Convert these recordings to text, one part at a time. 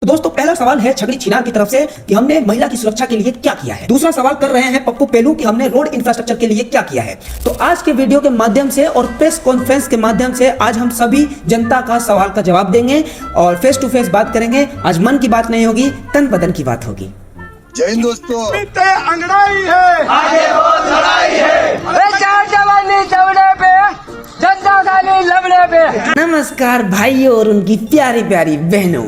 तो दोस्तों पहला सवाल है छगड़ी छिनार की तरफ से कि हमने महिला की सुरक्षा के लिए क्या किया है। दूसरा सवाल कर रहे हैं पप्पू पेलू कि हमने रोड इंफ्रास्ट्रक्चर के लिए क्या किया है। तो आज के वीडियो के माध्यम से और प्रेस कॉन्फ्रेंस के माध्यम से आज हम सभी जनता का सवाल का जवाब देंगे और फेस टू फेस बात करेंगे। आज मन की बात नहीं होगी, तन बदन की बात होगी। जय हिंद दोस्तों। अंगड़ाई है, आगे बहुत लड़ाई है। चार जवानी चौड़े पे, जनता खाली लबड़े पे। नमस्कार भाइयों और उनकी प्यारी प्यारी बहनों,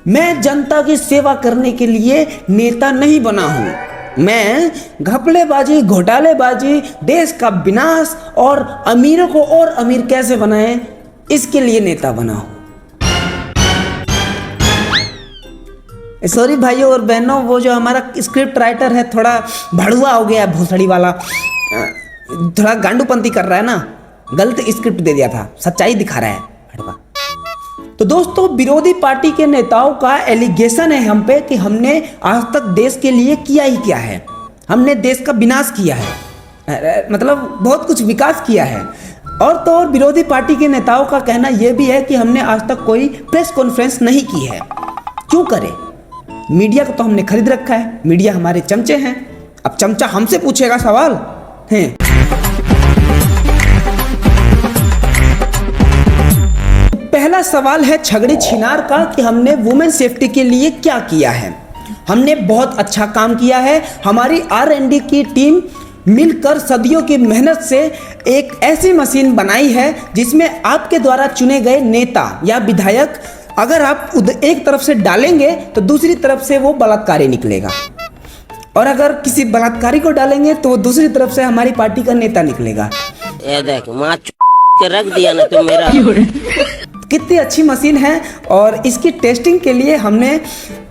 मैं जनता की सेवा करने के लिए नेता नहीं बना हूँ। मैं घपलेबाजी, घोटालेबाजी, देश का विनाश और अमीरों को और अमीर कैसे बनाएं, इसके लिए नेता बना हूँ। सॉरी भाइयों और बहनों, वो जो हमारा स्क्रिप्ट राइटर है थोड़ा भड़ुआ हो गया है, भोसड़ी वाला, थोड़ा गांडूपंती कर रहा है ना, गलत स्क्रिप्ट दे दिया था, सच्चाई दिखा रहा है भड़ुआ। तो दोस्तों विरोधी पार्टी के नेताओं का एलिगेशन है हम पे कि हमने आज तक देश के लिए किया ही क्या है, हमने देश का विनाश किया है, मतलब बहुत कुछ विकास किया है। और तो और विरोधी पार्टी के नेताओं का कहना यह भी है कि हमने आज तक कोई प्रेस कॉन्फ्रेंस नहीं की है। क्यों करें, मीडिया को तो हमने खरीद रखा है, मीडिया हमारे चमचे हैं। अब चमचा हमसे पूछेगा सवाल हैं। पहला सवाल है छगड़ी छिनार का कि हमने वुमेन सेफ्टी के लिए क्या किया है। हमने बहुत अच्छा काम किया है। हमारी R&D की टीम मिलकर सदियों की मेहनत से एक ऐसी मशीन बनाई है जिसमें आपके द्वारा चुने गए नेता या विधायक अगर आप एक तरफ से डालेंगे तो दूसरी तरफ से वो बलात्कारी निकलेगा, और अगर किसी बलात्कारी को डालेंगे तो दूसरी तरफ से हमारी पार्टी का नेता निकलेगा। ये देख माँ के रख दिया ना तुम मेरा। कितनी अच्छी मशीन है। और इसकी टेस्टिंग के लिए हमने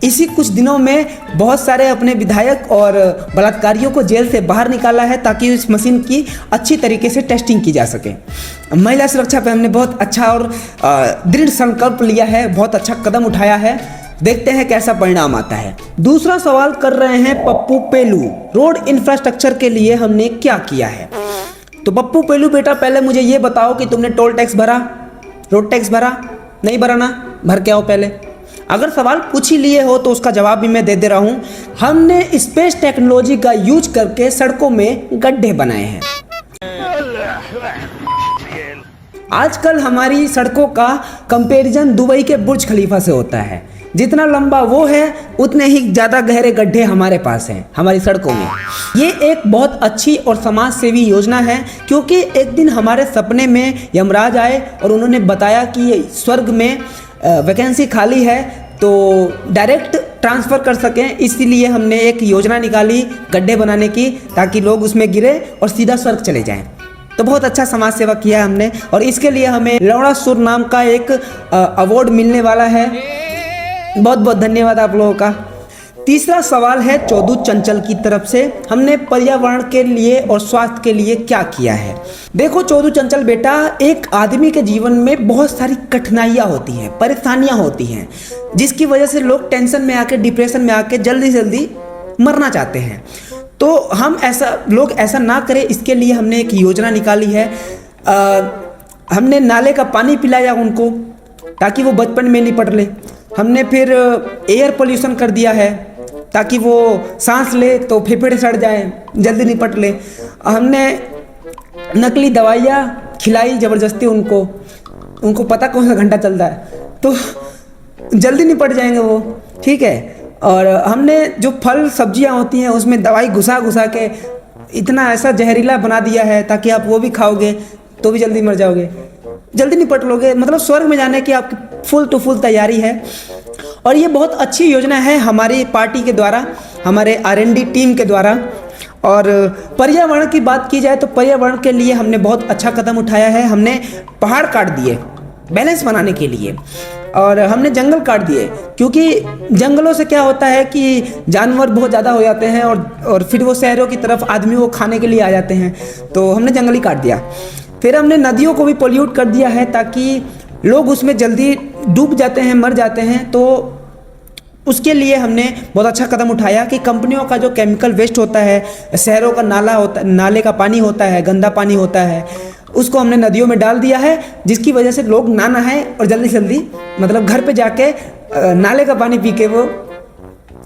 इसी कुछ दिनों में बहुत सारे अपने विधायक और बलात्कारियों को जेल से बाहर निकाला है ताकि इस मशीन की अच्छी तरीके से टेस्टिंग की जा सके। महिला सुरक्षा पे हमने बहुत अच्छा और दृढ़ संकल्प लिया है, बहुत अच्छा कदम उठाया है। देखते हैं कैसा परिणाम आता है। दूसरा सवाल कर रहे हैं पप्पू पेलू, रोड इंफ्रास्ट्रक्चर के लिए हमने क्या किया है। तो पप्पू पेलू बेटा, पहले मुझे ये बताओ कि तुमने टोल टैक्स भरा, रोड टैक्स भरा? नहीं भरा ना, भर के आओ पहले। अगर सवाल पूछ ही लिए हो तो उसका जवाब भी मैं दे दे रहा हूँ। हमने स्पेस टेक्नोलॉजी का यूज करके सड़कों में गड्ढे बनाए हैं। आजकल हमारी सड़कों का कंपैरिजन दुबई के बुर्ज खलीफा से होता है। जितना लंबा वो है उतने ही ज़्यादा गहरे गड्ढे हमारे पास हैं हमारी सड़कों में। ये एक बहुत अच्छी और समाज सेवी योजना है, क्योंकि एक दिन हमारे सपने में यमराज आए और उन्होंने बताया कि स्वर्ग में वैकेंसी खाली है तो डायरेक्ट ट्रांसफ़र कर सकें। इसीलिए हमने एक योजना निकाली गड्ढे बनाने की, ताकि लोग उसमें गिरे और सीधा स्वर्ग चले जाएं। तो बहुत अच्छा समाज सेवा किया हमने, और इसके लिए हमें लौड़ा सुर नाम का एक अवार्ड मिलने वाला है। बहुत बहुत धन्यवाद आप लोगों का। तीसरा सवाल है चौधू चंचल की तरफ से, हमने पर्यावरण के लिए और स्वास्थ्य के लिए क्या किया है। देखो चौधू चंचल बेटा, एक आदमी के जीवन में बहुत सारी कठिनाइयाँ होती हैं, परेशानियाँ होती हैं, जिसकी वजह से लोग टेंशन में आके, डिप्रेशन में आके जल्दी जल्दी मरना चाहते हैं। तो लोग ऐसा ना करें, इसके लिए हमने एक योजना निकाली है। हमने नाले का पानी पिलाया उनको ताकि वो बचपन में नहीं पड़ ले। हमने फिर एयर पोल्यूशन कर दिया है ताकि वो सांस ले तो फेफड़े सड़ जाए, जल्दी निपट ले। हमने नकली दवाइयाँ खिलाई ज़बरदस्ती उनको पता कौन सा घंटा चलता है तो जल्दी निपट जाएंगे वो, ठीक है। और हमने जो फल सब्जियां होती हैं उसमें दवाई घुसा के इतना ऐसा जहरीला बना दिया है ताकि आप वो भी खाओगे तो भी जल्दी मर जाओगे, जल्दी निपट लोगे। मतलब स्वर्ग में जाने की आपकी फुल टू फुल तैयारी है। और ये बहुत अच्छी योजना है हमारी पार्टी के द्वारा, हमारे R&D टीम के द्वारा। और पर्यावरण की बात की जाए तो पर्यावरण के लिए हमने बहुत अच्छा कदम उठाया है। हमने पहाड़ काट दिए बैलेंस बनाने के लिए, और हमने जंगल काट दिए, क्योंकि जंगलों से क्या होता है कि जानवर बहुत ज़्यादा हो जाते हैं और फिर वो शहरों की तरफ आदमियों को खाने के लिए आ जाते हैं, तो हमने जंगल ही काट दिया। फिर हमने नदियों को भी पोल्यूट कर दिया है ताकि लोग उसमें जल्दी डूब जाते हैं, मर जाते हैं। तो उसके लिए हमने बहुत अच्छा कदम उठाया कि कंपनियों का जो केमिकल वेस्ट होता है, शहरों का नाले का पानी होता है, गंदा पानी होता है, उसको हमने नदियों में डाल दिया है, जिसकी वजह से लोग ना नहाएं और जल्दी जल्दी मतलब घर पे जाके नाले का पानी पी के वो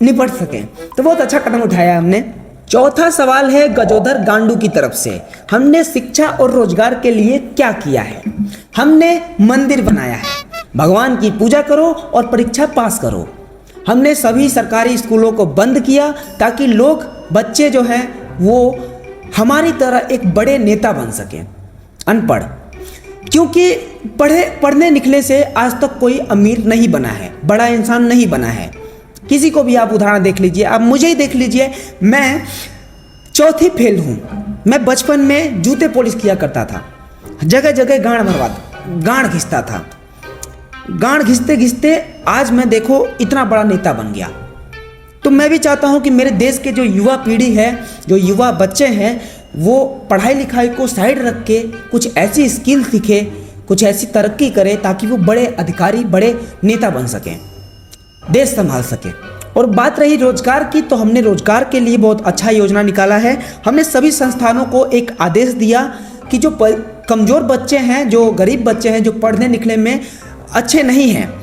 निपट सकें। तो बहुत अच्छा कदम उठाया हमने। चौथा सवाल है गजोधर गांडू की तरफ से, हमने शिक्षा और रोजगार के लिए क्या किया है? हमने मंदिर बनाया है, भगवान की पूजा करो और परीक्षा पास करो। हमने सभी सरकारी स्कूलों को बंद किया ताकि लोग, बच्चे जो हैं वो हमारी तरह एक बड़े नेता बन सकें, अनपढ़। क्योंकि पढ़ने निकले से आज तक कोई अमीर नहीं बना है, बड़ा इंसान नहीं बना है। किसी को भी आप उदाहरण देख लीजिए, आप मुझे ही देख लीजिए, मैं चौथी फेल हूँ। मैं बचपन में जूते पॉलिश किया करता था, जगह जगह गांड घिसता था। गांड घिसते घिसते आज मैं देखो इतना बड़ा नेता बन गया। तो मैं भी चाहता हूँ कि मेरे देश के जो युवा पीढ़ी है, जो युवा बच्चे हैं, वो पढ़ाई लिखाई को साइड रख के कुछ ऐसी स्किल सीखे, कुछ ऐसी तरक्की करे ताकि वो बड़े अधिकारी, बड़े नेता बन सकें, देश संभाल सके। और बात रही रोजगार की, तो हमने रोजगार के लिए बहुत अच्छा योजना निकाला है। हमने सभी संस्थानों को एक आदेश दिया कि जो कमज़ोर बच्चे हैं, जो गरीब बच्चे हैं, जो पढ़ने लिखने में अच्छे नहीं हैं,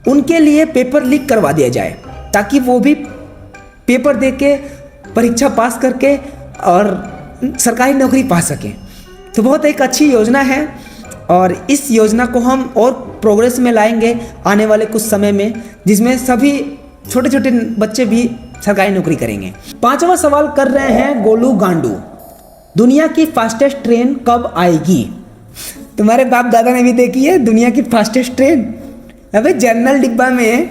उनके लिए पेपर लीक करवा दिया जाए ताकि वो भी पेपर दे के परीक्षा पास करके और सरकारी नौकरी पा सकें। तो बहुत एक अच्छी योजना है और इस योजना को हम और प्रोग्रेस में लाएंगे आने वाले कुछ समय में, जिसमें सभी छोटे छोटे बच्चे भी सरकारी नौकरी करेंगे। पांचवा सवाल कर रहे हैं गोलू गांडू, दुनिया की फास्टेस्ट ट्रेन कब आएगी? तुम्हारे बाप दादा ने भी देखी है दुनिया की फास्टेस्ट ट्रेन? अबे जनरल डिब्बा में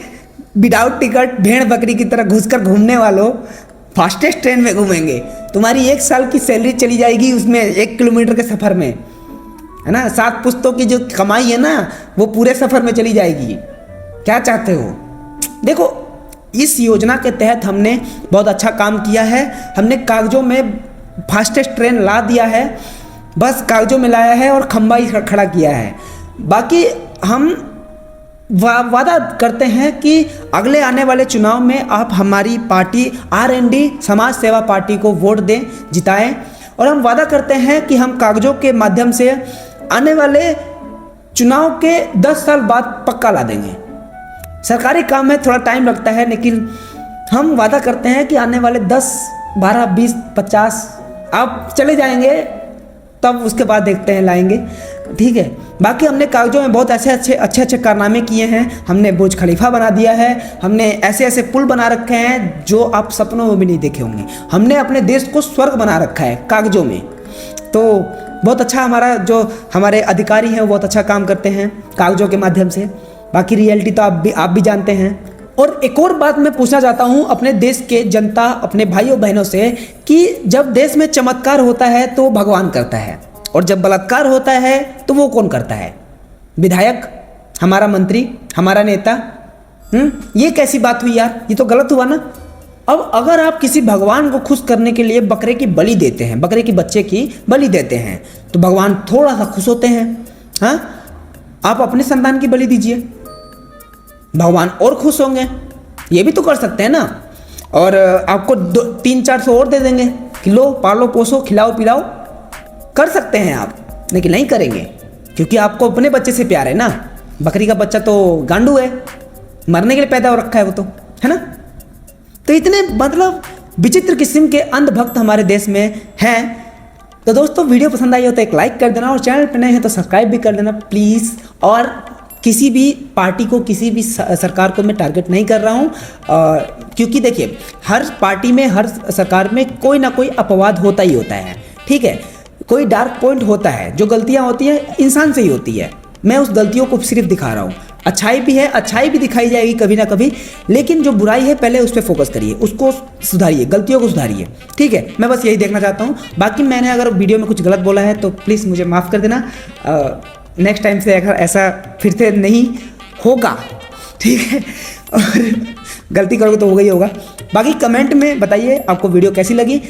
विदाउट टिकट भेड़ बकरी की तरह घुसकर घूमने वालों फास्टेस्ट ट्रेन में घूमेंगे। तुम्हारी 1 साल की सैलरी चली जाएगी उसमें, 1 किलोमीटर के सफ़र में, है ना। 7 पुश्तों की जो कमाई है ना, वो पूरे सफ़र में चली जाएगी। क्या चाहते हो? देखो, इस योजना के तहत हमने बहुत अच्छा काम किया है। हमने कागजों में फास्टेस्ट ट्रेन ला दिया है, बस कागजों में लाया है और खंबा ही खड़ा किया है। बाकी हम वादा करते हैं कि अगले आने वाले चुनाव में आप हमारी पार्टी RND समाज सेवा पार्टी को वोट दें, जिताएं। और हम वादा करते हैं कि हम कागजों के माध्यम से आने वाले चुनाव के 10 साल बाद पक्का ला देंगे। सरकारी काम में थोड़ा टाइम लगता है, लेकिन हम वादा करते हैं कि आने वाले 10, 12, 20, 50 आप चले जाएंगे, तब उसके बाद देखते हैं लाएंगे, ठीक है। बाकी हमने कागजों में बहुत अच्छे कारनामे किए हैं। हमने बुर्ज खलीफा बना दिया है, हमने ऐसे पुल बना रखे हैं जो आप सपनों में भी नहीं देखे होंगे। हमने अपने देश को स्वर्ग बना रखा है कागजों में। तो बहुत अच्छा हमारे अधिकारी हैं वो बहुत अच्छा काम करते हैं कागजों के माध्यम से। बाकी रियलिटी तो आप भी जानते हैं। और एक और बात मैं पूछना चाहता हूँ अपने देश के जनता, अपने भाइयों बहनों से, कि जब देश में चमत्कार होता है तो भगवान करता है, और जब बलात्कार होता है तो वो कौन करता है? विधायक, हमारा मंत्री, हमारा नेता। ये कैसी बात हुई यार? ये तो गलत हुआ ना। अब अगर आप किसी भगवान को खुश करने के लिए बकरे की बलि देते हैं, बकरे की बच्चे की बलि देते हैं, तो भगवान थोड़ा सा खुश होते हैं। हाँ, आप अपने संतान की बलि दीजिए, भगवान और खुश होंगे। ये भी तो कर सकते हैं ना। और आपको 300-400 और दे देंगे कि लो, पालो पोसो, खिलाओ पिलाओ। कर सकते हैं आप, लेकिन नहीं करेंगे क्योंकि आपको अपने बच्चे से प्यार है ना। बकरी का बच्चा तो गांडू है, मरने के लिए पैदा हो रखा है वो तो, है ना। तो इतने मतलब विचित्र किस्म के अंधभक्त हमारे देश में हैं। तो दोस्तों, वीडियो पसंद आई हो तो एक लाइक कर देना, और चैनल पर नए हैं तो सब्सक्राइब भी कर देना प्लीज़। और किसी भी पार्टी को, किसी भी सरकार को मैं टारगेट नहीं कर रहा हूँ, क्योंकि देखिए, हर पार्टी में, हर सरकार में कोई ना कोई अपवाद होता ही होता है, ठीक है। कोई डार्क पॉइंट होता है, जो गलतियाँ होती हैं इंसान से ही होती है। मैं उस गलतियों को सिर्फ दिखा रहा हूँ। अच्छाई भी है, अच्छाई भी दिखाई जाएगी कभी ना कभी, लेकिन जो बुराई है पहले उस पर फोकस करिए, उसको सुधारिए, गलतियों को सुधारिए, ठीक है। मैं बस यही देखना चाहता हूँ। बाकी मैंने अगर वीडियो में कुछ गलत बोला है तो प्लीज़ मुझे माफ़ कर देना। नेक्स्ट टाइम से अगर ऐसा फिर से नहीं होगा, ठीक है। और गलती करोगे तो हो गई होगा। बाकी कमेंट में बताइए आपको वीडियो कैसी लगी।